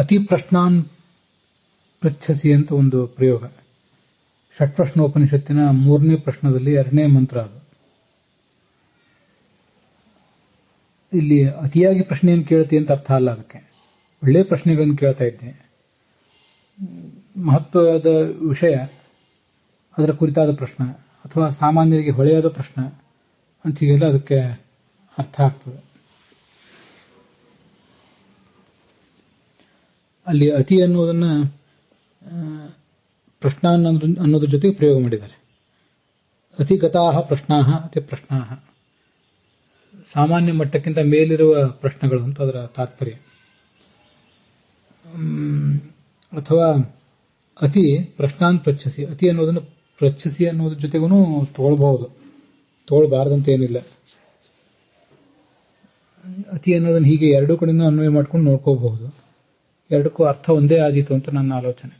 ಅತಿ ಪ್ರಶ್ನಾನ್ ಪೃಚ್ಛಸಿ ಅಂತ ಒಂದು ಪ್ರಯೋಗ. ಷಟ್ಪ್ರಶ್ನೋಪನಿಷತ್ತಿನ 3ನೇ ಪ್ರಶ್ನದಲ್ಲಿ 2ನೇ ಮಂತ್ರ ಅದು. ಇಲ್ಲಿ ಅತಿಯಾಗಿ ಪ್ರಶ್ನೆಯನ್ನು ಕೇಳ್ತಿ ಅಂತ ಅರ್ಥ ಅಲ್ಲ. ಅದಕ್ಕೆ ಒಳ್ಳೆಯ ಪ್ರಶ್ನೆಗಳನ್ನು ಕೇಳ್ತಾ ಇದ್ದೆ, ಮಹತ್ವದ ವಿಷಯ, ಅದರ ಕುರಿತಾದ ಪ್ರಶ್ನೆ ಅಥವಾ ಸಾಮಾನ್ಯರಿಗೆ ಹೊಳೆಯಾದ ಪ್ರಶ್ನೆ ಅಂತ ಹೀಗೆಲ್ಲ ಅದಕ್ಕೆ ಅರ್ಥ ಆಗ್ತದೆ. ಅಲ್ಲಿ ಅತಿ ಅನ್ನೋದನ್ನ ಪ್ರಶ್ನಾ ಅನ್ನೋದ್ರ ಜೊತೆಗೆ ಪ್ರಯೋಗ ಮಾಡಿದ್ದಾರೆ. ಅತಿಗತಾಹ ಪ್ರಶ್ನಾಹ ಅತಿ ಪ್ರಶ್ನಾಹ, ಸಾಮಾನ್ಯ ಮಟ್ಟಕ್ಕಿಂತ ಮೇಲಿರುವ ಪ್ರಶ್ನೆಗಳು ಅಂತ ಅದರ ತಾತ್ಪರ್ಯ. ಅಥವಾ ಅತಿ ಪ್ರಶ್ನಾನ್ ಪೃಚ್ಛಸಿ, ಅತಿ ಅನ್ನೋದನ್ನು ಪೃಚ್ಛಸಿ ಅನ್ನೋದ್ರ ಜೊತೆಗೂ ತಗೊಳ್ಬಹುದು, ತಗೊಳ್ಬಾರ್ದಂತ ಏನಿಲ್ಲ. ಅತಿ ಅನ್ನೋದನ್ನು ಹೀಗೆ ಎರಡೂ ಕಡೆಯಿಂದ ಅನ್ವಯ ಮಾಡ್ಕೊಂಡು ನೋಡ್ಕೋಬಹುದು. ಎರಡಕ್ಕೂ ಅರ್ಥ ಒಂದೇ ಆದೀತು ಅಂತ ನನ್ನ ಆಲೋಚನೆ.